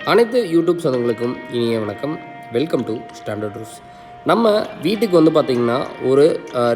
அனைத்து யூடியூப் சொந்தங்களுக்கும் இனிய வணக்கம். Welcome to standard roofs. நம்ம வீட்டுக்கு வந்து பார்த்திங்கன்னா ஒரு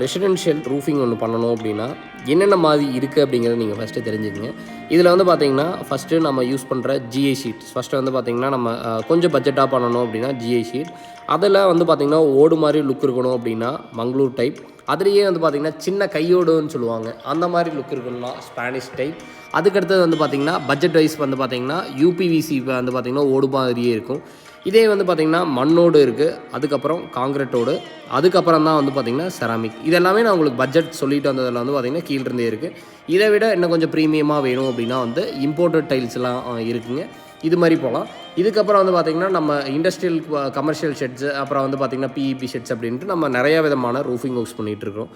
ரெசிடென்ஷியல் ரூஃபிங் ஒன்று பண்ணணும் அப்படின்னா என்னென்ன மாதிரி இருக்குது அப்படிங்கிறத நீங்கள் ஃபஸ்ட்டு தெரிஞ்சுக்கங்க. இதில் வந்து பார்த்திங்கன்னா ஃபஸ்ட்டு நம்ம யூஸ் பண்ணுற ஜிஐ ஷீட். ஃபஸ்ட்டு வந்து பார்த்திங்கன்னா நம்ம கொஞ்சம் பட்ஜெட்டாக பண்ணணும் அப்படின்னா ஜிஐ ஷீட். அதில் வந்து பார்த்திங்கன்னா ஓடு மாதிரி லுக் இருக்கணும் அப்படின்னா மங்களூர் டைப். அதுலேயே வந்து பார்த்திங்கன்னா சின்ன கையோடுன்னு சொல்லுவாங்க, அந்த மாதிரி லுக் இருக்கணும்னா ஸ்பானிஷ் டைப். அதுக்கடுத்தது வந்து பார்த்திங்கன்னா பட்ஜெட் வைஸ் வந்து பார்த்திங்கன்னா யூபிவிசி வந்து பார்த்திங்கன்னா ஓடு மாதிரியே இருக்கும். இதே வந்து பார்த்திங்கன்னா மண்ணோடு இருக்குது, அதுக்கப்புறம் காங்கிரீட்டோடு, அதுக்கப்புறம் தான் வந்து பார்த்திங்கன்னா செராமிக். இதெல்லாமே நான் உங்களுக்கு பட்ஜெட் சொல்லிட்டு வந்ததில் வந்து பார்த்திங்கன்னா கீழ்ருந்தே இருக்குது. இதை விட இன்னும் கொஞ்சம் ப்ரீமியமாக வேணும் அப்படின்னா வந்து இம்போர்ட்டட் டைல்ஸ்லாம் இருக்குங்க. இது மாதிரி போகலாம். இதுக்கப்புறம் வந்து பார்த்திங்கன்னா நம்ம இண்டஸ்ட்ரியல் கமர்ஷியல் ஷெட்ஸு, அப்புறம் வந்து பார்த்திங்கன்னா பிஇபி ஷெட்ஸ் அப்படின்ட்டு நம்ம நிறையா விதமான ரூஃபிங் ஒர்க்ஸ் பண்ணிகிட்ருக்கோம்.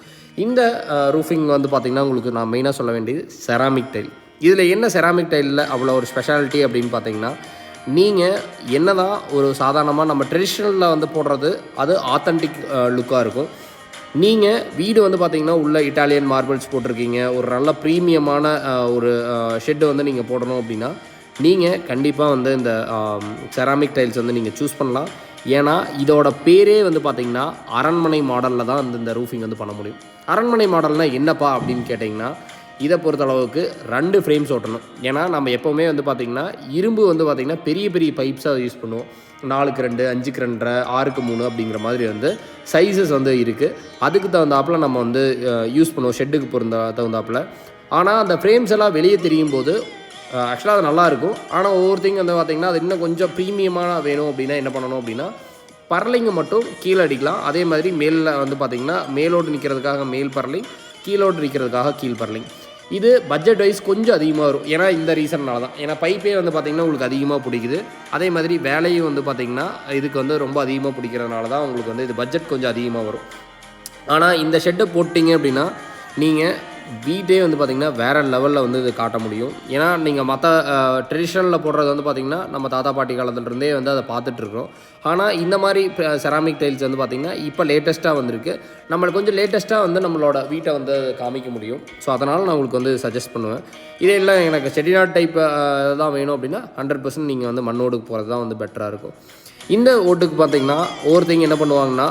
இந்த ரூஃபிங் வந்து பார்த்திங்கன்னா உங்களுக்கு நான் மெயினாக சொல்ல வேண்டியது செராமிக் டைல். இதில் என்ன செராமிக் டைலில் அவ்வளோ ஒரு ஸ்பெஷாலிட்டி அப்படின்னு பார்த்திங்கன்னா, நீங்கள் என்ன தான் ஒரு சாதாரணமாக நம்ம ட்ரெடிஷ்னலில் வந்து போடுறது அது ஆத்தென்டிக் லுக்காக இருக்கும். நீங்கள் வீடு வந்து பார்த்திங்கன்னா உள்ள இட்டாலியன் மார்பிள்ஸ் போட்டிருக்கீங்க, ஒரு நல்ல ப்ரீமியமான ஒரு ஷெட்டு வந்து நீங்கள் போடணும் அப்படின்னா நீங்கள் கண்டிப்பாக வந்து இந்த செராமிக் டைல்ஸ் வந்து நீங்கள் சூஸ் பண்ணலாம். ஏன்னா இதோட பேரே வந்து பார்த்திங்கன்னா அரண்மனை மாடலில் தான் இந்த ரூஃபிங் வந்து பண்ண முடியும். அரண்மனை மாடல்னால் என்னப்பா அப்படின்னு கேட்டிங்கன்னா, இதை பொறுத்தளவுக்கு 2 ஃப்ரேம்ஸ் ஓட்டணும். ஏன்னா நம்ம எப்போவுமே வந்து பார்த்திங்கன்னா இரும்பு வந்து பார்த்திங்கன்னா பெரிய பெரிய பைப்ஸாக யூஸ் பண்ணுவோம். 4க்கு 2, 5க்கு 2, 6க்கு 3 அப்படிங்கிற மாதிரி வந்து சைஸஸ் வந்து இருக்குது. அதுக்கு தகுந்தாப்பில் நம்ம வந்து யூஸ் பண்ணுவோம், ஷெட்டுக்கு தகுந்தாப்பில். ஆனால் அந்த ஃப்ரேம்ஸ் எல்லாம் வெளியே தெரியும் போது ஆக்சுவலாக அது நல்லாயிருக்கும். ஆனால் ஒவ்வொருத்தையும் வந்து பார்த்திங்கன்னா அது இன்னும் கொஞ்சம் ப்ரீமியமாக வேணும் அப்படின்னா என்ன பண்ணணும் அப்படின்னா, பர்லிங்கை மட்டும் கீழே அடிக்கலாம். அதே மாதிரி மேலில் வந்து பார்த்திங்கன்னா மேலோடு நிற்கிறதுக்காக மேல் பர்லிங், கீழோடு நிற்கிறதுக்காக கீழ் பர்லிங். இது பட்ஜெட் வைஸ் கொஞ்சம் அதிகமாக வரும். ஏன்னா இந்த ரீசன்னால தான். ஏன்னா பைப்பே வந்து பார்த்திங்கன்னா உங்களுக்கு அதிகமாக பிடிக்குது. அதே மாதிரி வேலையும் வந்து பார்த்திங்கன்னா இதுக்கு வந்து ரொம்ப அதிகமாக பிடிக்கிறதுனால தான் உங்களுக்கு வந்து இது பட்ஜெட் கொஞ்சம் அதிகமாக வரும். ஆனால் இந்த ஷெட்டை போட்டிங்க அப்படின்னா நீங்கள் வீட்டே வந்து பார்த்திங்கன்னா வேறு லெவலில் வந்து இது காட்ட முடியும். ஏன்னா நீங்கள் மற்ற ட்ரெடிஷ்னலில் போடுறது வந்து பார்த்திங்கன்னா நம்ம தாத்தா பாட்டி காலத்துலேருந்தே வந்து அதை பார்த்துட்ருக்கோம். ஆனால் இந்த மாதிரி செராமிக் டைல்ஸ் வந்து பார்த்திங்கன்னா இப்போ லேட்டஸ்ட்டாக வந்திருக்கு. நம்மளுக்கு கொஞ்சம் லேட்டஸ்ட்டாக வந்து நம்மளோட வீட்டை வந்து காமிக்க முடியும். ஸோ அதனால் நான் உங்களுக்கு வந்து சஜஸ்ட் பண்ணுவேன். இதே இல்லை எனக்கு செட்டிநாட் டைப் தான் வேணும் அப்படின்னா 100% நீங்கள் வந்து மண்ணோடுக்கு போகிறது தான் வந்து பெட்டராக இருக்கும். இந்த ஓட்டுக்கு பார்த்திங்கன்னா ஒவ்வொருத்தங்க என்ன பண்ணுவாங்கன்னா,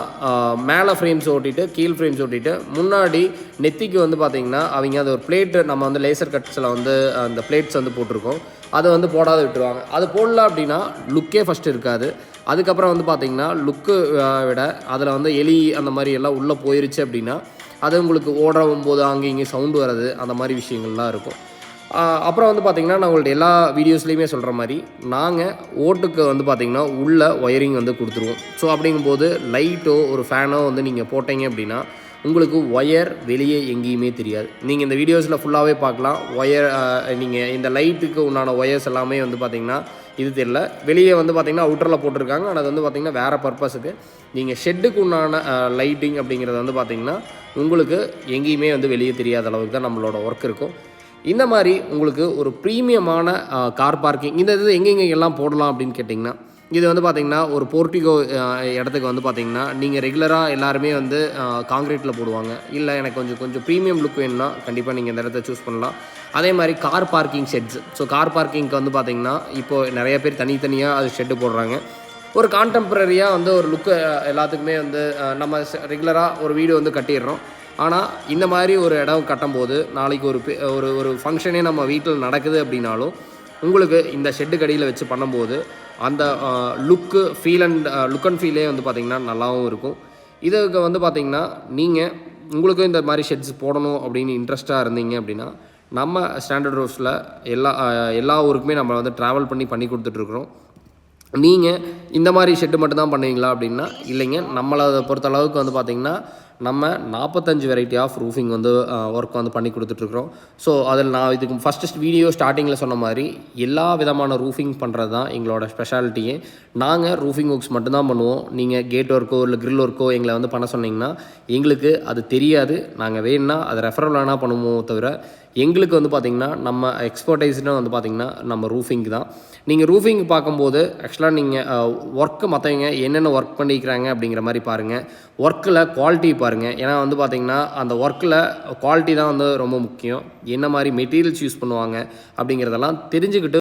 மேலே ஃப்ரேம்ஸ் ஓட்டிட்டு கீழ் ஃப்ரேம்ஸ் ஓட்டிட்டு முன்னாடி நெத்திக்கு வந்து பார்த்திங்கன்னா அவங்க அது ஒரு பிளேட்டு நம்ம வந்து லேசர் கட்ஸில் வந்து அந்த பிளேட்ஸ் வந்து போட்டிருக்கோம், அதை வந்து போடாத விட்டுருவாங்க. அது போடல அப்படின்னா லுக்கே ஃபஸ்ட்டு இருக்காது. அதுக்கப்புறம் வந்து பார்த்திங்கன்னா லுக்கு விட அதில் வந்து எலி அந்த மாதிரி எல்லாம் உள்ளே போயிருச்சு அப்படின்னா அது உங்களுக்கு ஓடும் போது அங்கே இங்கே சவுண்டு வர்றது அந்த மாதிரி விஷயங்கள்லாம் இருக்கும். அப்புறம் வந்து பார்த்திங்கன்னா நான் உங்கள்ட்ட எல்லா வீடியோஸ்லேயுமே சொல்கிற மாதிரி நாங்கள் ஓட்டுக்கு வந்து பார்த்திங்கன்னா உள்ள ஒயரிங் வந்து கொடுத்துருவோம். ஸோ அப்படிங்கும்போது லைட்டோ ஒரு ஃபேனோ வந்து நீங்கள் போட்டிங்க அப்படின்னா உங்களுக்கு ஒயர் வெளியே எங்கேயுமே தெரியாது. நீங்கள் இந்த வீடியோஸில் ஃபுல்லாகவே பார்க்கலாம். ஒயர் நீங்கள் இந்த லைட்டுக்கு உண்டான ஒயர்ஸ் எல்லாமே வந்து பார்த்திங்கன்னா இது தெரியல, வெளியே வந்து பார்த்திங்கன்னா அவுட்டரில் போட்டிருக்காங்க. ஆனால் அது வந்து பார்த்திங்கன்னா வேறு பர்பஸுக்கு நீங்கள் ஷெட்டுக்கு உண்டான லைட்டிங் அப்படிங்கிறது வந்து பார்த்திங்கன்னா உங்களுக்கு எங்கேயுமே வந்து வெளியே தெரியாத அளவுக்கு தான் நம்மளோட ஒர்க் இருக்கும். இந்த மாதிரி உங்களுக்கு ஒரு ப்ரீமியமான கார் பார்க்கிங் இந்த இது எங்கெங்கெல்லாம் போடலாம் அப்படின்னு கேட்டிங்கன்னா, இது வந்து பார்த்திங்கன்னா ஒரு போர்ட்டிகோ இடத்துக்கு வந்து பார்த்திங்கன்னா நீங்கள் ரெகுலராக எல்லாருமே வந்து காங்கிரீட்டில் போடுவாங்க. இல்லை எனக்கு கொஞ்சம் ப்ரீமியம் லுக் வேணும்னா கண்டிப்பாக நீங்கள் இந்த இடத்த சூஸ் பண்ணலாம். அதே மாதிரி car parking sheds. So car பார்க்கிங்க்கு வந்து பார்த்திங்கன்னா இப்போது நிறைய பேர் தனித்தனியாக அது ஷெட்டு போடுறாங்க. ஒரு கான்டெம்ப்ரரியாக வந்து ஒரு லுக்கு எல்லாத்துக்குமே வந்து நம்ம ரெகுலராக ஒரு வீடு வந்து கட்டிடுறோம். ஆனால் இந்த மாதிரி ஒரு இடம் கட்டும்போது நாளைக்கு ஒரு ஃபங்க்ஷனே நம்ம வீட்டில் நடக்குது அப்படின்னாலும் உங்களுக்கு இந்த ஷெட்டு கடியில் வச்சு பண்ணும்போது அந்த லுக்கு லுக் அண்ட் ஃபீலே வந்து பார்த்திங்கன்னா நல்லாவும் இருக்கும். இதுக்கு வந்து பார்த்திங்கன்னா நீங்கள் உங்களுக்கும் இந்த மாதிரி ஷெட்ஸ் போடணும் அப்படின்னு இன்ட்ரெஸ்ட்டாக இருந்தீங்க அப்படின்னா நம்ம ஸ்டாண்டர்ட் ரூஃப்ஸில் எல்லா ஊருக்குமே நம்ம வந்து ட்ராவல் பண்ணி கொடுத்துட்ருக்குறோம். நீங்கள் இந்த மாதிரி ஷெட்டு மட்டும்தான் பண்ணுவீங்களா அப்படின்னா இல்லைங்க, நம்மளை பொறுத்தளவுக்கு வந்து பார்த்திங்கன்னா நம்ம 45 வெரைட்டி ஆஃப் ரூஃபிங் வந்து ஒர்க் வந்து பண்ணி கொடுத்துட்ருக்குறோம். ஸோ அதில் நான் இதுக்கு ஃபஸ்ட்டு வீடியோ ஸ்டார்டிங்கில் சொன்ன மாதிரி எல்லா விதமான ரூஃபிங் பண்ணுறது தான் எங்களோட ஸ்பெஷாலிட்டியே. நாங்கள் ரூஃபிங் ஒர்க்ஸ் மட்டும்தான் பண்ணுவோம். நீங்கள் கேட் ஒர்க்கோ இல்லை கிரில் ஒர்க்கோ எங்களை வந்து பண்ண சொன்னிங்கன்னா எங்களுக்கு அது தெரியாது. நாங்கள் வேணும்னா அதை ரெஃபரபிளானா பண்ணுவோம் தவிர எங்களுக்கு வந்து பார்த்திங்கன்னா நம்ம எக்ஸ்பர்டைஸ்னால் வந்து பார்த்திங்கன்னா நம்ம ரூஃபிங் தான். நீங்கள் ரூஃபிங் பார்க்கும்போது ஆக்சுவலாக நீங்கள் ஒர்க்கு மற்றவங்க என்னென்ன ஒர்க் பண்ணிக்கிறாங்க அப்படிங்கிற மாதிரி பாருங்கள். ஒர்க்கில் குவாலிட்டி பாருங்கள். ஏன்னா வந்து பார்த்திங்கன்னா அந்த ஒர்க்கில் குவாலிட்டி தான் வந்து ரொம்ப முக்கியம். என்ன மாதிரி மெட்டீரியல்ஸ் யூஸ் பண்ணுவாங்க அப்படிங்கிறதெல்லாம் தெரிஞ்சுக்கிட்டு